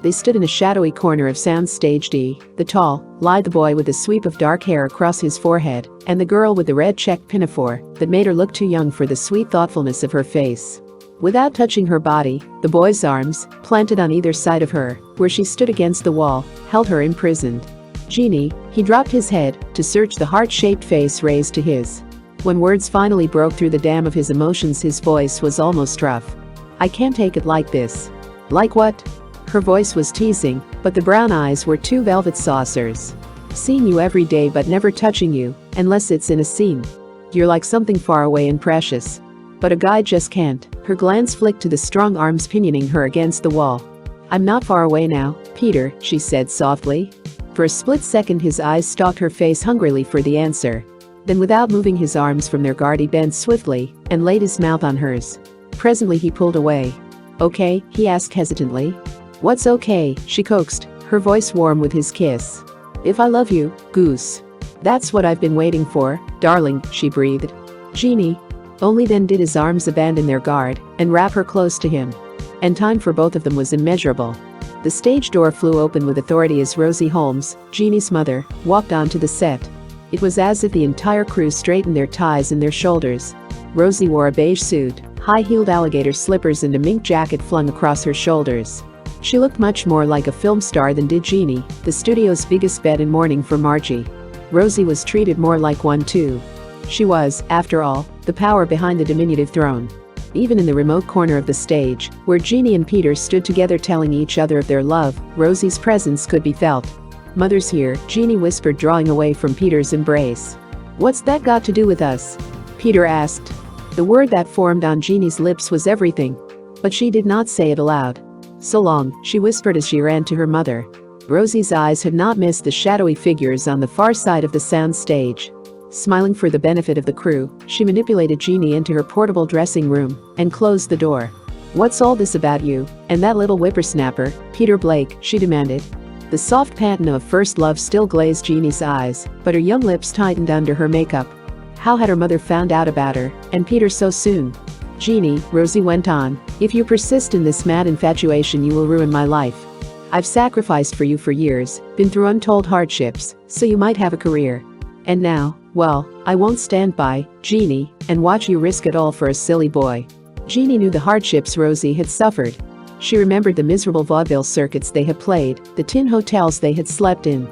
They stood in a shadowy corner of soundstage D, the tall, lithe boy with a sweep of dark hair across his forehead, and the girl with the red checked pinafore that made her look too young for the sweet thoughtfulness of her face. Without touching her body, the boy's arms, planted on either side of her, where she stood against the wall, held her imprisoned. "Jeannie," he dropped his head to search the heart-shaped face raised to his. When words finally broke through the dam of his emotions, his voice was almost rough. "I can't take it like this." "Like what?" Her voice was teasing, but the brown eyes were two velvet saucers. "Seeing you every day but never touching you, unless it's in a scene. You're like something far away and precious. But a guy just can't." Her glance flicked to the strong arms pinioning her against the wall. "I'm not far away now, Peter," she said softly. For a split second his eyes stalked her face hungrily for the answer. Then without moving his arms from their guard he bent swiftly and laid his mouth on hers. Presently he pulled away. "Okay?" he asked hesitantly. "What's okay?" she coaxed, her voice warm with his kiss. "If I love you, Goose. That's what I've been waiting for, darling," she breathed. "Jeannie." Only then did his arms abandon their guard and wrap her close to him. And time for both of them was immeasurable. The stage door flew open with authority as Rosie Holmes, Jeannie's mother, walked onto the set. It was as if the entire crew straightened their ties and their shoulders. Rosie wore a beige suit, high-heeled alligator slippers and a mink jacket flung across her shoulders. She looked much more like a film star than did Jeannie, the studio's biggest bet in mourning for Margie. Rosie was treated more like one too. She was, after all, the power behind the diminutive throne. Even in the remote corner of the stage, where Jeannie and Peter stood together telling each other of their love, Rosie's presence could be felt. "Mother's here," Jeannie whispered, drawing away from Peter's embrace. "What's that got to do with us?" Peter asked. The word that formed on Jeannie's lips was everything. But she did not say it aloud. "So long," she whispered as she ran to her mother. Rosie's eyes had not missed the shadowy figures on the far side of the sound stage. Smiling for the benefit of the crew, she manipulated Jeannie into her portable dressing room and closed the door. "What's all this about you and that little whippersnapper, Peter Blake?" she demanded. The soft patina of first love still glazed Jeannie's eyes, but her young lips tightened under her makeup. How had her mother found out about her and Peter so soon? "Jeannie," Rosie went on, "if you persist in this mad infatuation you will ruin my life. I've sacrificed for you for years, been through untold hardships, so you might have a career. And now, well, I won't stand by, Jeannie, and watch you risk it all for a silly boy." Jeannie knew the hardships Rosie had suffered. She remembered the miserable vaudeville circuits they had played, the tin hotels they had slept in.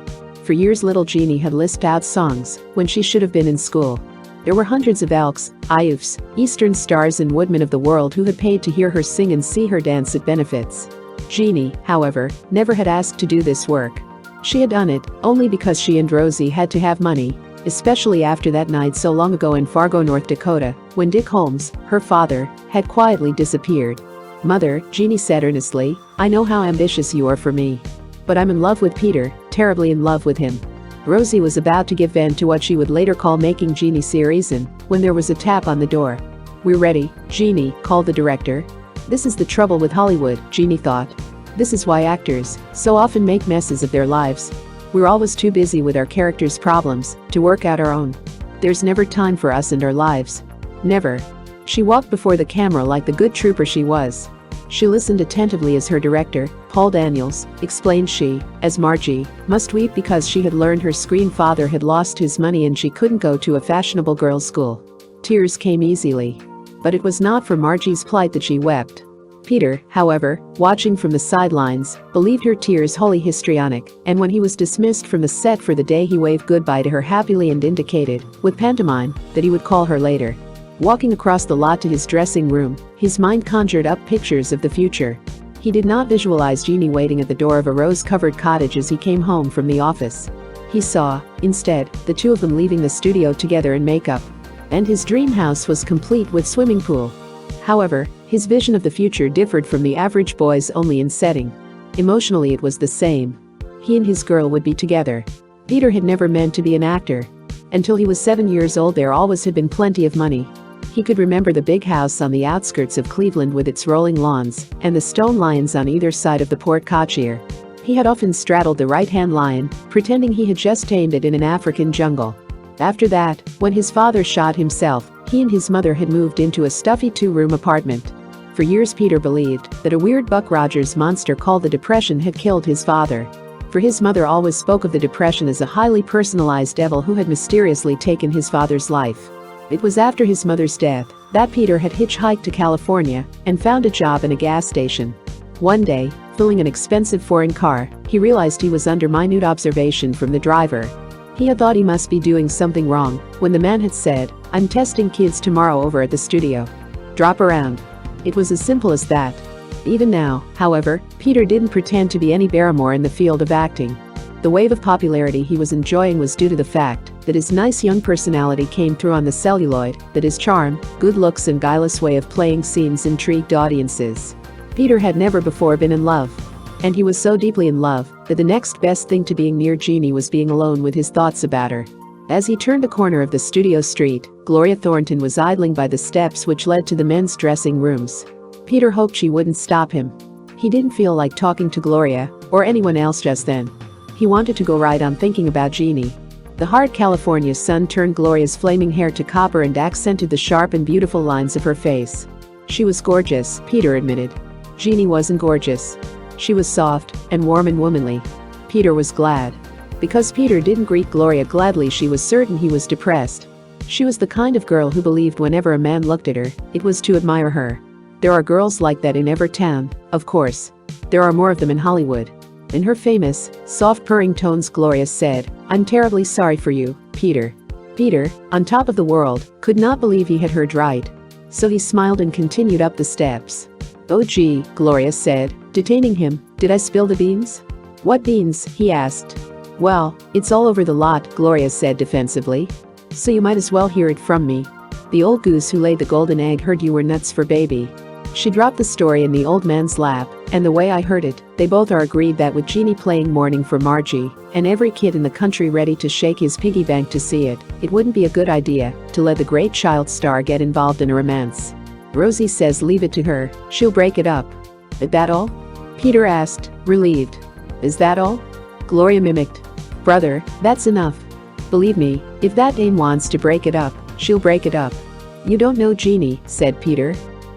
For years little Jeannie had lisped out songs when she should have been in school. There were hundreds of Elks, Iofs, Eastern stars and woodmen of the world who had paid to hear her sing and see her dance at benefits. Jeannie, however, never had asked to do this work. She had done it only because she and Rosie had to have money, especially after that night so long ago in Fargo, North Dakota, when Dick Holmes, her father, had quietly disappeared. "Mother," Jeannie said earnestly, "I know how ambitious you are for me. But I'm in love with Peter, terribly in love with him." Rosie was about to give vent to what she would later call making Jeannie see reason, when there was a tap on the door. "We're ready, Jeannie," called the director. This is the trouble with Hollywood, Jeannie thought. This is why actors so often make messes of their lives. We're always too busy with our characters' problems to work out our own. There's never time for us and our lives. Never. She walked before the camera like the good trooper she was. She listened attentively as her director, Paul Daniels, explained as Margie, must weep because she had learned her screen father had lost his money and she couldn't go to a fashionable girls' school. Tears came easily. But it was not for Margie's plight that she wept. Peter, however, watching from the sidelines, believed her tears wholly histrionic, and when he was dismissed from the set for the day he waved goodbye to her happily and indicated, with pantomime, that he would call her later. Walking across the lot to his dressing room, his mind conjured up pictures of the future. He did not visualize Jeannie waiting at the door of a rose-covered cottage as he came home from the office. He saw, instead, the two of them leaving the studio together in makeup. And his dream house was complete with swimming pool. However, his vision of the future differed from the average boy's only in setting. Emotionally it was the same. He and his girl would be together. Peter had never meant to be an actor. Until he was 7 years old there always had been plenty of money. He could remember the big house on the outskirts of Cleveland with its rolling lawns and the stone lions on either side of the porte cochere. He had often straddled the right-hand lion, pretending he had just tamed it in an African jungle. After that, when his father shot himself, he and his mother had moved into a stuffy two-room apartment. For years Peter believed that a weird Buck Rogers monster called the Depression had killed his father. For his mother always spoke of the Depression as a highly personalized devil who had mysteriously taken his father's life. It was after his mother's death that Peter had hitchhiked to California and found a job in a gas station. One day, filling an expensive foreign car, he realized he was under minute observation from the driver. He had thought he must be doing something wrong when the man had said, "I'm testing kids tomorrow over at the studio. Drop around." It was as simple as that. Even now, however, Peter didn't pretend to be any Barrymore in the field of acting. The wave of popularity he was enjoying was due to the fact that his nice young personality came through on the celluloid, that his charm, good looks and guileless way of playing scenes intrigued audiences. Peter had never before been in love. And he was so deeply in love that the next best thing to being near Jeannie was being alone with his thoughts about her. As he turned the corner of the studio street, Gloria Thornton was idling by the steps which led to the men's dressing rooms. Peter hoped she wouldn't stop him. He didn't feel like talking to Gloria or anyone else just then. He wanted to go right on thinking about Jeannie. The hard California sun turned Gloria's flaming hair to copper and accented the sharp and beautiful lines of her face. She was gorgeous, Peter admitted. Jeannie wasn't gorgeous. She was soft and warm and womanly. Peter was glad. Because Peter didn't greet Gloria gladly, she was certain he was depressed. She was the kind of girl who believed whenever a man looked at her, it was to admire her. There are girls like that in every town, of course. There are more of them in Hollywood. In her famous, soft purring tones, Gloria said, "I'm terribly sorry for you, Peter." Peter, on top of the world, could not believe he had heard right. So he smiled and continued up the steps. "Oh gee," Gloria said, detaining him, "did I spill the beans?" "What beans?" he asked. "Well, it's all over the lot," Gloria said defensively. "So you might as well hear it from me. The old goose who laid the golden egg heard you were nuts for baby." She dropped the story in the old man's lap, and the way I heard it, they both are agreed that with Jeannie playing mourning for Margie, and every kid in the country ready to shake his piggy bank to see it, it wouldn't be a good idea to let the great child star get involved in a romance. Rosie says leave it to her, she'll break it up. "Is that all?" Peter asked, relieved. "Is that all?" Gloria mimicked. "Brother, that's enough. Believe me, if that dame wants to break it up, she'll break it up." "You don't know Jeannie," said Peter.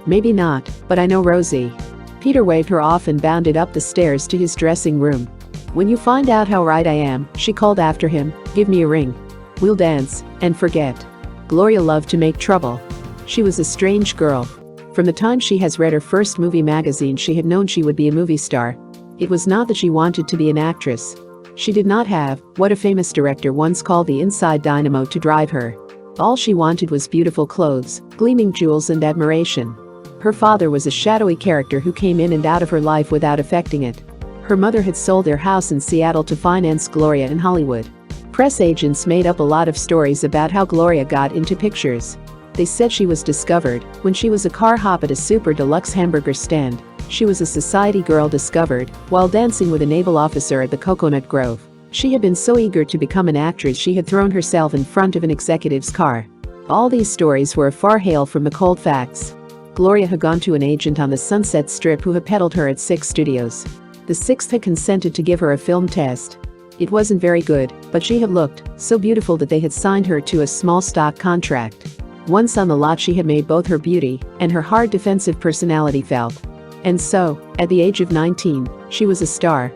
"Maybe not, but I know Rosie." Peter waved her off and bounded up the stairs to his dressing room. "When you find out how right I am," she called after him, "give me a ring. We'll dance and forget." Gloria loved to make trouble. She was a strange girl. From the time she has read her first movie magazine, she had known she would be a movie star. It was not that she wanted to be an actress. She did not have what a famous director once called the inside dynamo to drive her. All she wanted was beautiful clothes, gleaming jewels and admiration. Her father was a shadowy character who came in and out of her life without affecting it. Her mother had sold their house in Seattle to finance Gloria in Hollywood. Press agents made up a lot of stories about how Gloria got into pictures. They said she was discovered when she was a car hop at a super deluxe hamburger stand. She was a society girl discovered while dancing with a naval officer at the Coconut Grove. She had been so eager to become an actress she had thrown herself in front of an executive's car. All these stories were a far hail from the cold facts. Gloria had gone to an agent on the Sunset Strip who had peddled her at 6 studios. The 6th had consented to give her a film test. It wasn't very good, but she had looked so beautiful that they had signed her to a small stock contract. Once on the lot, she had made both her beauty and her hard defensive personality felt. And so, at the age of 19, she was a star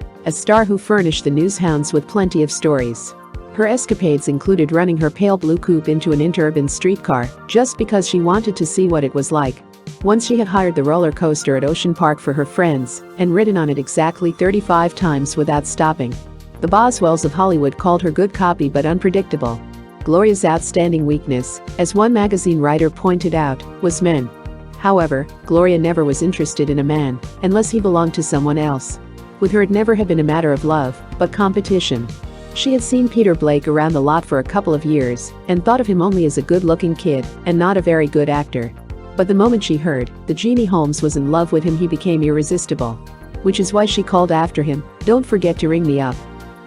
who furnished the news hounds with plenty of stories. Her escapades included running her pale blue coupe into an interurban streetcar just because she wanted to see what it was like. Once she had hired the roller coaster at Ocean Park for her friends and ridden on it exactly 35 times without stopping. The Boswells of Hollywood called her good copy but unpredictable. Gloria's outstanding weakness, as one magazine writer pointed out, was men. However, Gloria never was interested in a man unless he belonged to someone else. With her, it never had been a matter of love, but competition. She had seen Peter Blake around the lot for a couple of years and thought of him only as a good-looking kid and not a very good actor. But the moment she heard that Jeannie Holmes was in love with him, he became irresistible. Which is why she called after him, "Don't forget to ring me up."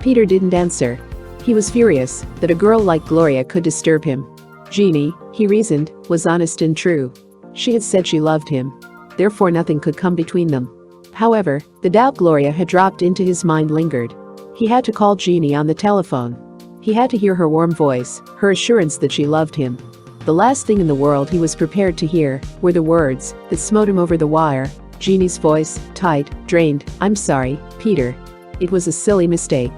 Peter didn't answer. He was furious that a girl like Gloria could disturb him. Jeannie, he reasoned, was honest and true. She had said she loved him. Therefore nothing could come between them. However, the doubt Gloria had dropped into his mind lingered. He had to call Jeannie on the telephone. He had to hear her warm voice, her assurance that she loved him. The last thing in the world he was prepared to hear were the words that smote him over the wire. Jeannie's voice, tight, drained. "I'm sorry, Peter. It was a silly mistake.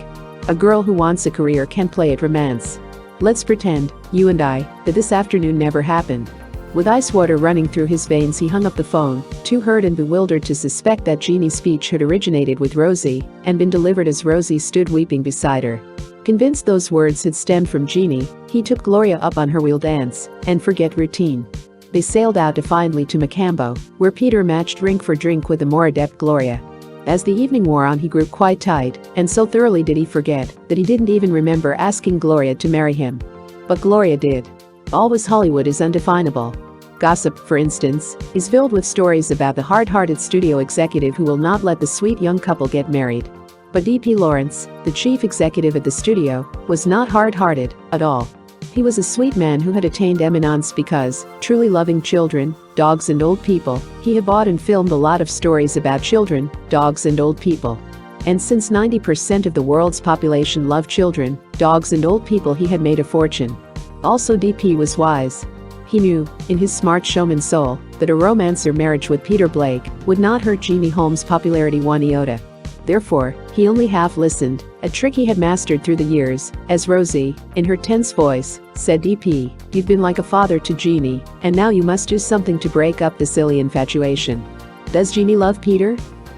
A girl who wants a career can't play at romance. Let's pretend, you and I, that this afternoon never happened." With ice water running through his veins, he hung up the phone, too hurt and bewildered to suspect that Jeannie's speech had originated with Rosie and been delivered as Rosie stood weeping beside her. Convinced those words had stemmed from Jeannie, he took Gloria up on her wheel dance and forget routine. They sailed out defiantly to Macambo, where Peter matched drink for drink with the more adept Gloria. As the evening wore on, he grew quite tight, and so thoroughly did he forget that he didn't even remember asking Gloria to marry him. But Gloria did. Always Hollywood is undefinable. Gossip, for instance, is filled with stories about the hard-hearted studio executive who will not let the sweet young couple get married. But D.P. Lawrence, the chief executive at the studio, was not hard-hearted at all. He was a sweet man who had attained eminence because, truly loving children, dogs and old people, he had bought and filmed a lot of stories about children, dogs and old people. And since 90% of the world's population loved children, dogs and old people, he had made a fortune. Also, D.P. was wise. He knew, in his smart showman soul, that a romancer marriage with Peter Blake would not hurt Jeannie Holmes' popularity one iota. Therefore, he only half listened, a trick he had mastered through the years, as Rosie, in her tense voice, said, "D.P., you've been like a father to Jeannie, and now you must do something to break up the silly infatuation." "Does Jeannie love Peter?"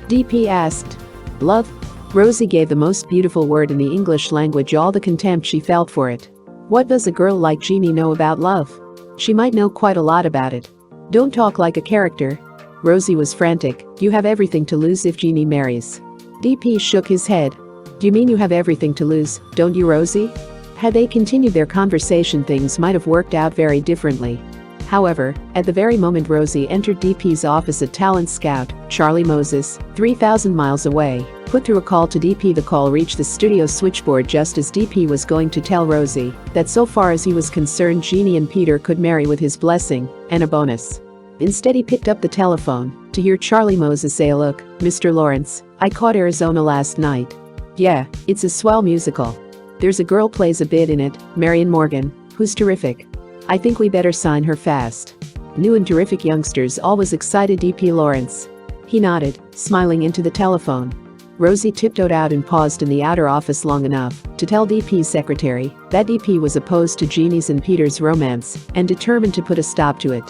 D.P. asked. "Love?" Rosie gave the most beautiful word in the English language, all the contempt she felt for it. What does a girl like Jeannie know about love? She might know quite a lot about it. "Don't talk like a character." Rosie was frantic. "You have everything to lose if Jeannie marries." D.P. shook his head. "Do you mean you have everything to lose, don't you, Rosie?" Had they continued their conversation, things might have worked out very differently. However, at the very moment Rosie entered D.P.'s office, a talent scout, Charlie Moses, 3,000 miles away, put through a call to D.P. The call reached the studio switchboard just as D.P. was going to tell Rosie that so far as he was concerned, Jeannie and Peter could marry with his blessing and a bonus. Instead, he picked up the telephone to hear Charlie Moses say, "Look, Mr. Lawrence, I caught Arizona last night. Yeah, it's a swell musical. There's a girl plays a bit in it, Marion Morgan, who's terrific. I think we better sign her fast." New and terrific youngsters always excited D.P. Lawrence. He nodded, smiling into the telephone. Rosie tiptoed out and paused in the outer office long enough to tell D.P.'s secretary that D.P. was opposed to Jeannie's and Peter's romance and determined to put a stop to it.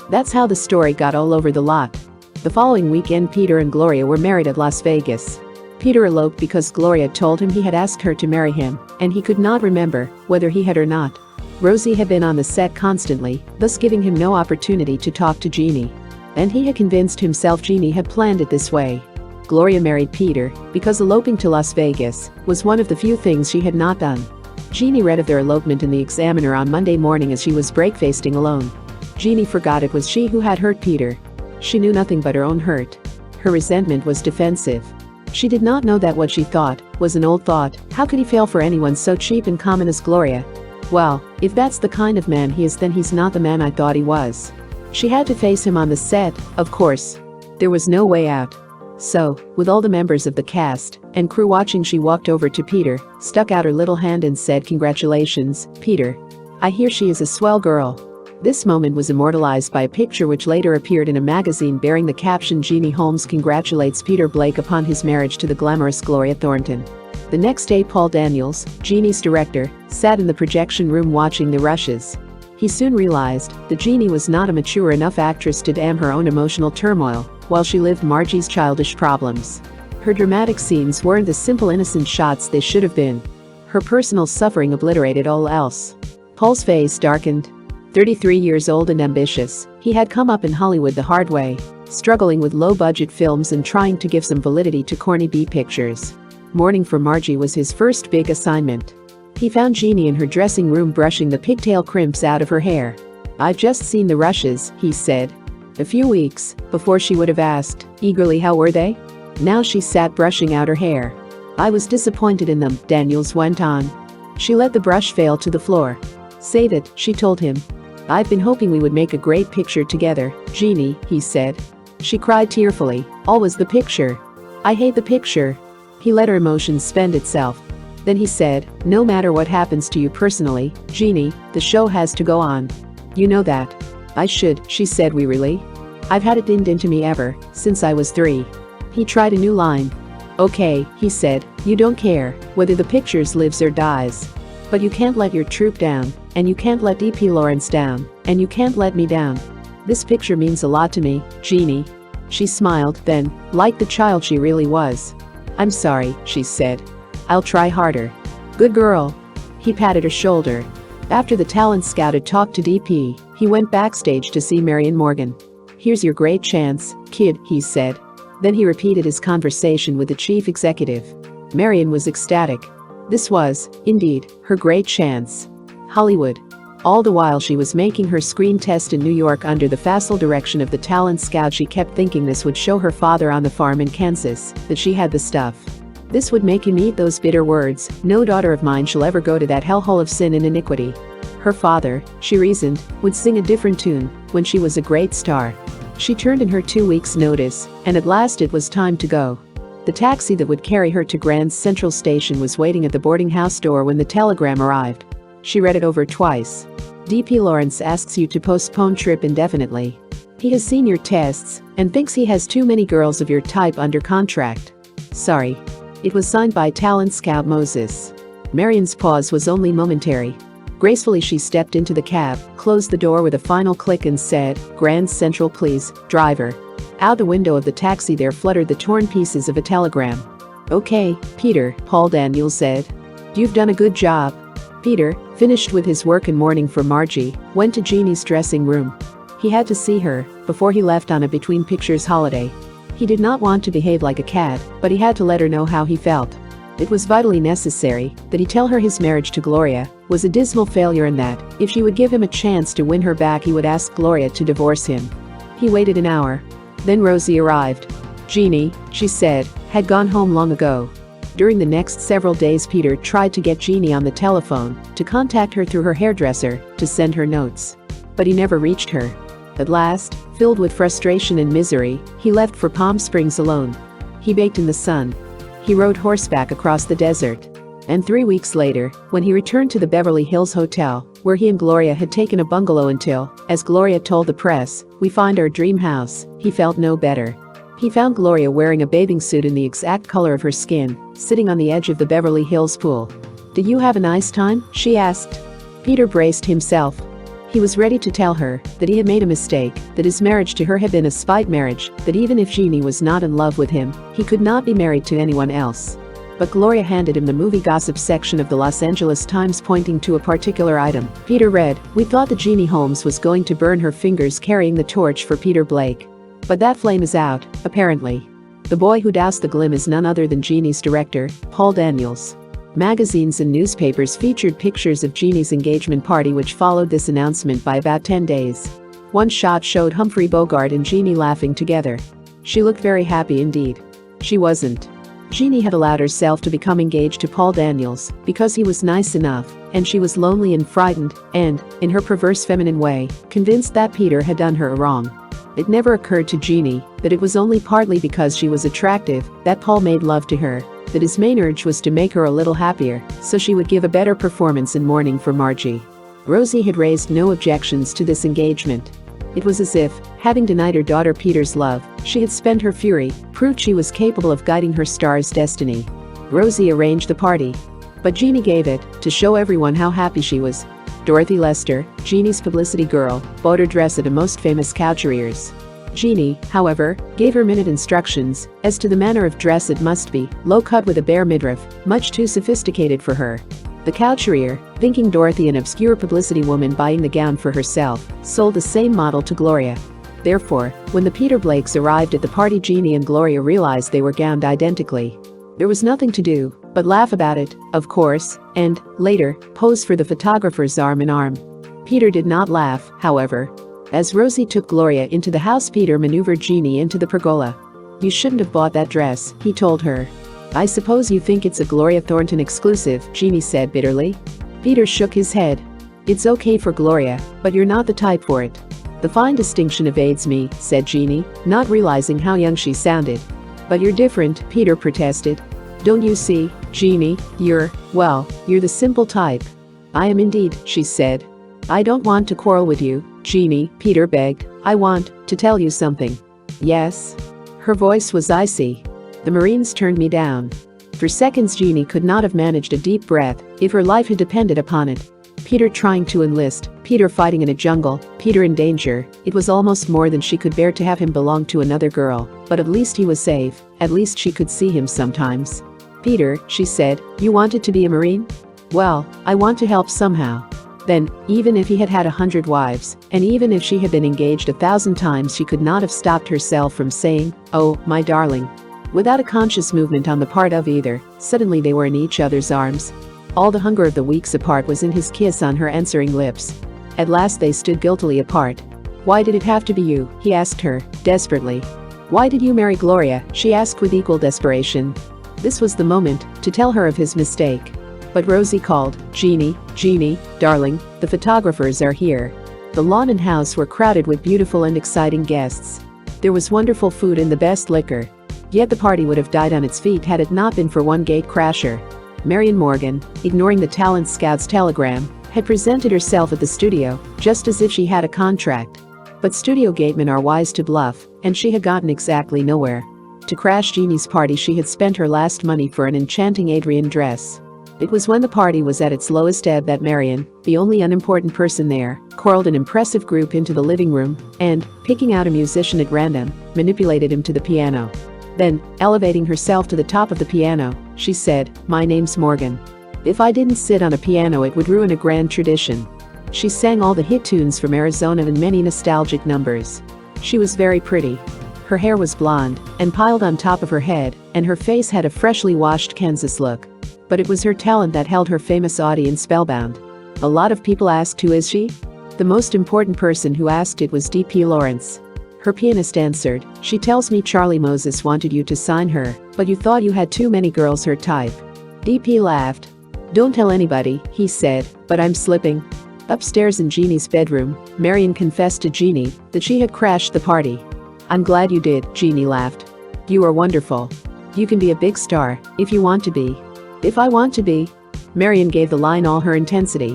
That's how the story got all over the lot. The following weekend, Peter and Gloria were married at Las Vegas. Peter eloped because Gloria told him he had asked her to marry him, and he could not remember whether he had or not. Rosie had been on the set constantly, thus giving him no opportunity to talk to Jeannie. And he had convinced himself Jeannie had planned it this way. Gloria married Peter because eloping to Las Vegas was one of the few things she had not done. Jeannie read of their elopement in the Examiner on Monday morning as she was breakfasting alone. Jeannie forgot it was she who had hurt Peter. She knew nothing but her own hurt. Her resentment was defensive. She did not know that what she thought was an old thought. How could he fail for anyone so cheap and common as Gloria? Well, if that's the kind of man he is, then he's not the man I thought he was. She had to face him on the set, of course. There was no way out. So, with all the members of the cast and crew watching, she walked over to Peter, stuck out her little hand and said, "Congratulations, Peter. I hear she is a swell girl." This moment was immortalized by a picture which later appeared in a magazine bearing the caption, "Jeannie Holmes congratulates Peter Blake upon his marriage to the glamorous Gloria Thornton." The next day, Paul Daniels, Jeannie's director, sat in the projection room watching the rushes. He soon realized that Jeannie was not a mature enough actress to dam her own emotional turmoil while she lived Margie's childish problems. Her dramatic scenes weren't the simple innocent shots they should have been. Her personal suffering obliterated all else. Paul's face darkened. 33 years old and ambitious, he had come up in Hollywood the hard way, struggling with low-budget films and trying to give some validity to corny B pictures. Mourning for Margie was his first big assignment. He found Jeannie in her dressing room brushing the pigtail crimps out of her hair. "I've just seen the rushes," he said. A few weeks before she would have asked, eagerly, "How were they?" Now she sat brushing out her hair. "I was disappointed in them," Daniels went on. She let the brush fall to the floor. "Save it," she told him. "I've been hoping we would make a great picture together, Jeannie," he said. She cried tearfully. "Always the picture. I hate the picture." He let her emotions spend itself. Then he said, "No matter what happens to you personally, Jeannie, the show has to go on." You know that. I should, she said wearily. I've had it dinned into me ever since I was 3. He tried a new line. Okay, he said, you don't care whether the pictures lives or dies. But you can't let your troupe down, and you can't let DP Lawrence down, and you can't let me down. This picture means a lot to me, Jeannie. She smiled then, like the child she really was. I'm sorry, she said. I'll try harder. Good girl. He patted her shoulder. After the talent scout had talked to DP, he went backstage to see Marion Morgan. Here's your great chance, kid, he said. Then he repeated his conversation with the chief executive. Marion was ecstatic. This was, indeed, her great chance. Hollywood. All the while she was making her screen test in New York under the facile direction of the talent scout, she kept thinking this would show her father on the farm in Kansas that she had the stuff. This would make him eat those bitter words, no daughter of mine shall ever go to that hellhole of sin and iniquity. Her father, she reasoned, would sing a different tune when she was a great star. She turned in her 2 weeks' notice, and at last it was time to go. The taxi that would carry her to Grand Central Station was waiting at the boarding house door when the telegram arrived. She read it over twice. DP Lawrence asks you to postpone trip indefinitely. He has seen your tests and thinks he has too many girls of your type under contract. Sorry. It was signed by talent scout Moses. Marion's pause was only momentary. Gracefully she stepped into the cab, closed the door with a final click and said, Grand Central please, driver. Out the window of the taxi there fluttered the torn pieces of a telegram. Okay, Peter, Paul Daniels said. You've done a good job. Peter, finished with his work in mourning for Margie, went to Jeannie's dressing room. He had to see her before he left on a between pictures holiday. He did not want to behave like a cad, but he had to let her know how he felt. It was vitally necessary that he tell her his marriage to Gloria was a dismal failure and that, if she would give him a chance to win her back, he would ask Gloria to divorce him. He waited an hour. Then Rosie arrived. Jeannie, she said, had gone home long ago. During the next several days Peter tried to get Jeannie on the telephone, to contact her through her hairdresser, to send her notes. But he never reached her. At last, filled with frustration and misery, he left for Palm Springs alone. He baked in the sun. He rode horseback across the desert. And 3 weeks later, when he returned to the Beverly Hills Hotel, where he and Gloria had taken a bungalow until, as Gloria told the press, we find our dream house, he felt no better. He found Gloria wearing a bathing suit in the exact color of her skin, sitting on the edge of the Beverly Hills pool. Did you have a nice time? She asked. Peter braced himself. He was ready to tell her that he had made a mistake, that his marriage to her had been a spite marriage, that even if Jeannie was not in love with him, he could not be married to anyone else. But Gloria handed him the movie gossip section of the Los Angeles Times, pointing to a particular item. Peter read, we thought that Jeannie Holmes was going to burn her fingers carrying the torch for Peter Blake. But that flame is out, apparently. The boy who doused the glim is none other than Jeannie's director, Paul Daniels. Magazines and newspapers featured pictures of Jeannie's engagement party, which followed this announcement by about 10 days. One shot showed Humphrey Bogart and Jeannie laughing together. She looked very happy indeed. She wasn't. Jeannie had allowed herself to become engaged to Paul Daniels because he was nice enough, and she was lonely and frightened and, in her perverse feminine way, convinced that Peter had done her a wrong. It never occurred to Jeannie that it was only partly because she was attractive that Paul made love to her, that his main urge was to make her a little happier so she would give a better performance in mourning for Margie. Rosie had raised no objections to this engagement. It was as if, having denied her daughter Peter's love, she had spent her fury, proved she was capable of guiding her star's destiny. Rosie arranged the party. But Jeannie gave it to show everyone how happy she was. Dorothy Lester, Jeannie's publicity girl, bought her dress at a most famous couturier's. Jeannie, however, gave her minute instructions as to the manner of dress. It must be low-cut with a bare midriff, much too sophisticated for her. The couturier, thinking Dorothy an obscure publicity woman buying the gown for herself, sold the same model to Gloria. Therefore, when the Peter Blakes arrived at the party, Jeannie and Gloria realized they were gowned identically. There was nothing to do but laugh about it, of course, and, later, pose for the photographers arm in arm. Peter did not laugh, however. As Rosie took Gloria into the house, Peter maneuvered Jeannie into the pergola. You shouldn't have bought that dress, he told her. I suppose you think it's a Gloria Thornton exclusive, Jeannie said bitterly. Peter shook his head. It's okay for Gloria, but you're not the type for it. The fine distinction evades me, said Jeannie, not realizing how young she sounded. But you're different, Peter protested. Don't you see, Jeannie, you're the simple type. I am indeed, she said. I don't want to quarrel with you, Jeannie, Peter begged. I want to tell you something. Yes? Her voice was icy. The Marines turned me down. For seconds Jeannie could not have managed a deep breath if her life had depended upon it. Peter trying to enlist, Peter fighting in a jungle, Peter in danger. It was almost more than she could bear to have him belong to another girl, but at least he was safe, at least she could see him sometimes. Peter, she said, you wanted to be a Marine? Well, I want to help somehow. Then, even if he had had 100 wives, and even if she had been engaged 1,000 times, she could not have stopped herself from saying, oh, my darling. Without a conscious movement on the part of either, suddenly they were in each other's arms. All the hunger of the weeks apart was in his kiss on her answering lips. At last they stood guiltily apart. Why did it have to be you? He asked her, desperately. Why did you marry Gloria? She asked with equal desperation. This was the moment to tell her of his mistake. But Rosie called, Jeannie, Jeannie, darling, the photographers are here. The lawn and house were crowded with beautiful and exciting guests. There was wonderful food and the best liquor. Yet the party would have died on its feet had it not been for one gate crasher. Marion Morgan, ignoring the talent scout's telegram, had presented herself at the studio, just as if she had a contract. But studio gatemen are wise to bluff, and she had gotten exactly nowhere. To crash Jeannie's party she had spent her last money for an enchanting Adrian dress. It was when the party was at its lowest ebb that Marion, the only unimportant person there, corralled an impressive group into the living room and, picking out a musician at random, manipulated him to the piano. Then, elevating herself to the top of the piano, she said, my name's Morgan. If I didn't sit on a piano it would ruin a grand tradition. She sang all the hit tunes from Arizona and many nostalgic numbers. She was very pretty. Her hair was blonde and piled on top of her head, and her face had a freshly washed Kansas look. But it was her talent that held her famous audience spellbound. A lot of people asked, who is she? The most important person who asked it was D.P. Lawrence. Her pianist answered, she tells me Charlie Moses wanted you to sign her, but you thought you had too many girls her type. D.P. laughed. Don't tell anybody, he said, but I'm slipping. Upstairs in Jeannie's bedroom, Marion confessed to Jeannie that she had crashed the party. I'm glad you did, Jeannie laughed. You are wonderful. You can be a big star, if you want to be. If I want to be? Marion gave the line all her intensity.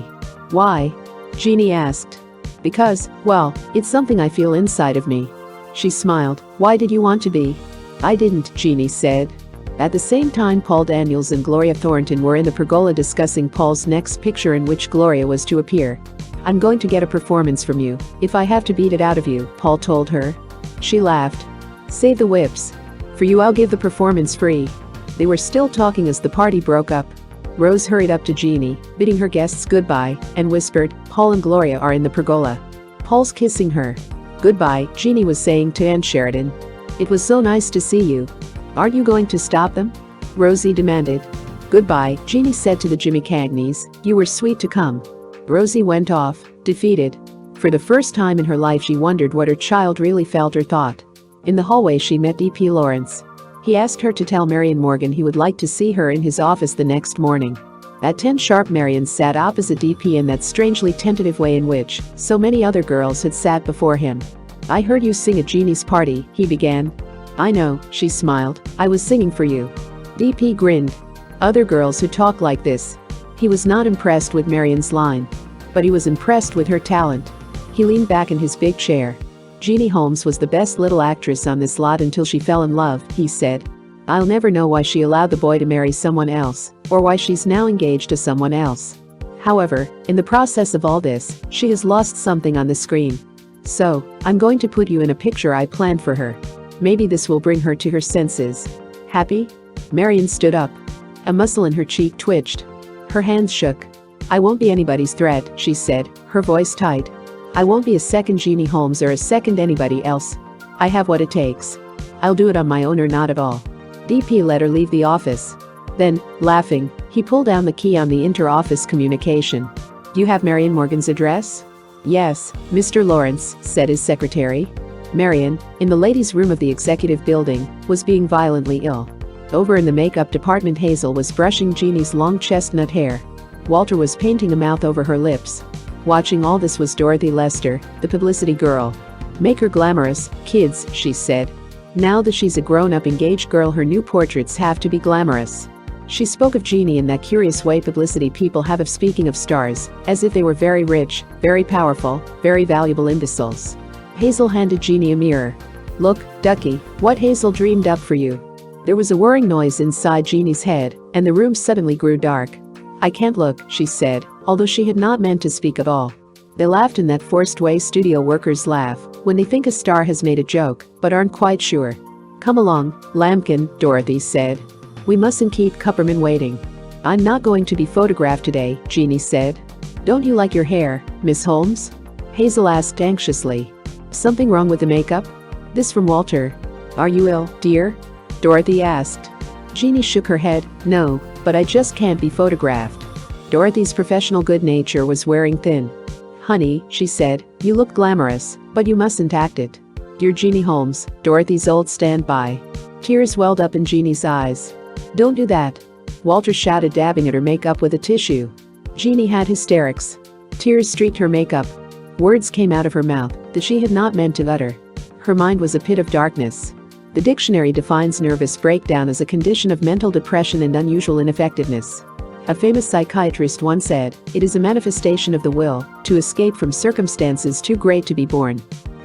Why? Jeannie asked. Because, well, it's something I feel inside of me. She smiled. Why did you want to be? I didn't, Jeannie said. At the same time Paul Daniels and Gloria Thornton were in the pergola discussing Paul's next picture in which Gloria was to appear. I'm going to get a performance from you, if I have to beat it out of you, Paul told her. She laughed. Save the whips. For you I'll give the performance free. They were still talking as the party broke up. Rose hurried up to Jeannie, bidding her guests goodbye, and whispered, Paul and Gloria are in the pergola. Paul's kissing her. Goodbye, Jeannie was saying to Ann Sheridan. It was so nice to see you. Aren't you going to stop them? Rosie demanded. Goodbye, Jeannie said to the Jimmy Cagneys. You were sweet to come. Rosie went off, defeated. For the first time in her life she wondered what her child really felt or thought. In the hallway she met D.P. Lawrence. He asked her to tell Marion Morgan he would like to see her in his office the next morning. At 10 sharp Marion sat opposite D.P. in that strangely tentative way in which so many other girls had sat before him. I heard you sing at Jeannie's party, he began. I know, she smiled. I was singing for you. D.P. grinned. Other girls who talk like this. He was not impressed with Marion's line. But he was impressed with her talent. He leaned back in his big chair. Jeannie Holmes was the best little actress on this lot until she fell in love, he said. I'll never know why she allowed the boy to marry someone else, or why she's now engaged to someone else. However, in the process of all this, she has lost something on the screen. So, I'm going to put you in a picture I planned for her. Maybe this will bring her to her senses. Happy? Marion stood up. A muscle in her cheek twitched. Her hands shook. I won't be anybody's threat, she said, her voice tight. I won't be a second Jeannie Holmes or a second anybody else. I have what it takes. I'll do it on my own or not at all. D.P. let her leave the office. Then, laughing, he pulled down the key on the inter-office communication. You have Marion Morgan's address? Yes, Mr. Lawrence, said his secretary. Marion, in the ladies' room of the executive building, was being violently ill. Over in the makeup department Hazel was brushing Jeannie's long chestnut hair. Walter was painting a mouth over her lips. Watching all this was Dorothy Lester, the publicity girl. Make her glamorous, kids, she said. Now that she's a grown-up engaged girl her new portraits have to be glamorous. She spoke of Jeannie in that curious way publicity people have of speaking of stars, as if they were very rich, very powerful, very valuable imbeciles. Hazel handed Jeannie a mirror. "Look, Ducky, what Hazel dreamed up for you." There was a whirring noise inside Jeannie's head, and the room suddenly grew dark. "I can't look," she said, although she had not meant to speak at all. They laughed in that forced way studio workers laugh when they think a star has made a joke, but aren't quite sure. "Come along, Lambkin," Dorothy said. "We mustn't keep Kupperman waiting." "I'm not going to be photographed today," Jeannie said. "Don't you like your hair, Miss Holmes?" Hazel asked anxiously. "Something wrong with the makeup?" This from Walter. "Are you ill, dear?" Dorothy asked. Jeannie shook her head. "No, but I just can't be photographed." Dorothy's professional good nature was wearing thin. "Honey," she said, "you look glamorous, but you mustn't act it. You're Jeannie Holmes, Dorothy's old standby." Tears welled up in Jeannie's eyes. "Don't do that," Walter shouted, dabbing at her makeup with a tissue. Jeannie had hysterics. Tears streaked her makeup. Words came out of her mouth that she had not meant to utter. Her mind was a pit of darkness. The dictionary defines nervous breakdown as a condition of mental depression and unusual ineffectiveness. A famous psychiatrist once said, "It is a manifestation of the will to escape from circumstances too great to be borne."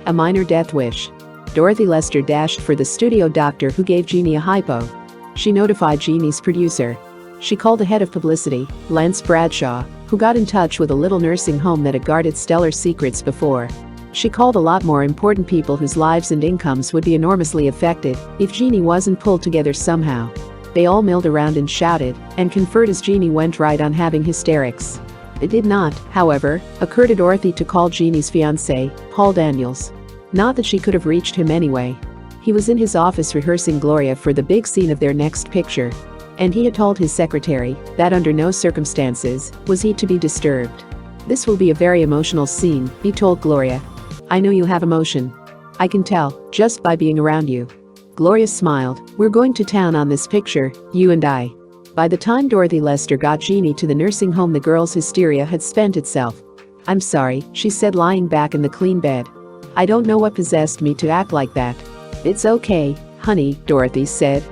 A minor death wish. Dorothy Lester dashed for the studio doctor, who gave Jeannie a hypo. She notified Jeannie's producer. She called the head of publicity, Lance Bradshaw, who got in touch with a little nursing home that had guarded stellar secrets before. She called a lot more important people whose lives and incomes would be enormously affected if Jeannie wasn't pulled together somehow. They all milled around and shouted and conferred as Jeannie went right on having hysterics. It did not, however, occur to Dorothy to call Jeannie's fiancé, Paul Daniels. Not that she could have reached him anyway. He was in his office rehearsing Gloria for the big scene of their next picture. And he had told his secretary that under no circumstances was he to be disturbed. "This will be a very emotional scene," he told Gloria. "I know you have emotion. I can tell, just by being around you." Gloria smiled. "We're going to town on this picture, you and I." By the time Dorothy Lester got Jeannie to the nursing home, the girl's hysteria had spent itself. "I'm sorry," she said, lying back in the clean bed. "I don't know what possessed me to act like that." "It's okay, honey," Dorothy said.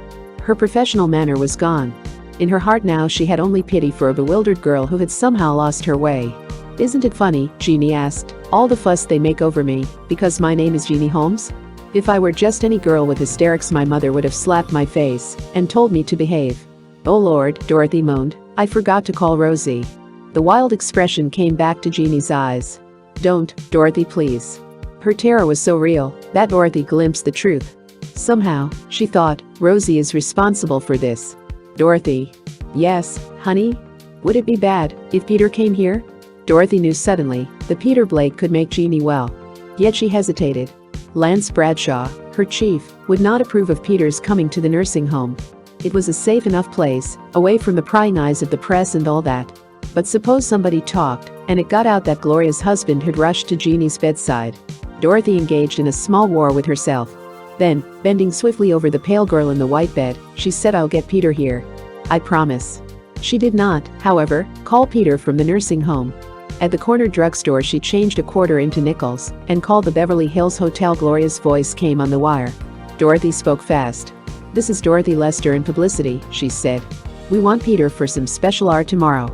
Her professional manner was gone. In her heart now she had only pity for a bewildered girl who had somehow lost her way. "Isn't it funny," Jeannie asked, "all the fuss they make over me because my name is Jeannie Holmes? If I were just any girl with hysterics, my mother would have slapped my face and told me to behave." "Oh Lord," Dorothy moaned, "I forgot to call Rosie." The wild expression came back to Jeannie's eyes. "Don't, Dorothy, please." Her terror was so real that Dorothy glimpsed the truth. Somehow, she thought, Rosie is responsible for this. "Dorothy." "Yes, honey? Would it be bad if Peter came here?" Dorothy knew suddenly that Peter Blake could make Jeannie well. Yet she hesitated. Lance Bradshaw, her chief, would not approve of Peter's coming to the nursing home. It was a safe enough place, away from the prying eyes of the press and all that. But suppose somebody talked, and it got out that Gloria's husband had rushed to Jeannie's bedside. Dorothy engaged in a small war with herself. Then, bending swiftly over the pale girl in the white bed, she said, "I'll get Peter here. I promise." She did not, however, call Peter from the nursing home. At the corner drugstore she changed a quarter into nickels and called the Beverly Hills Hotel. Gloria's voice came on the wire. Dorothy spoke fast. "This is Dorothy Lester in publicity," she said. "We want Peter for some special art tomorrow.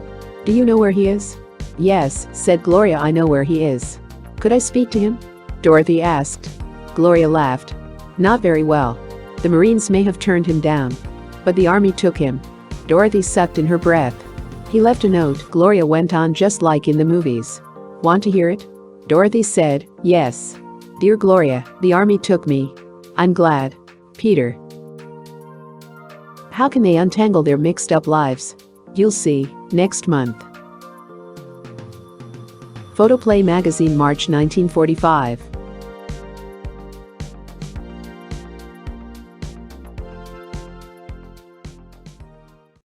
Do you know where he is?" "Yes," said Gloria, "I know where he is." "Could I speak to him?" Dorothy asked. Gloria laughed. "Not very well. The Marines may have turned him down. But the Army took him." Dorothy sucked in her breath. "He left a note," Gloria went on, "just like in the movies. Want to hear it?" Dorothy said, "Yes." "Dear Gloria, the Army took me. I'm glad. Peter. How can they untangle their mixed up lives? You'll see, next month." Photoplay magazine, March 1945.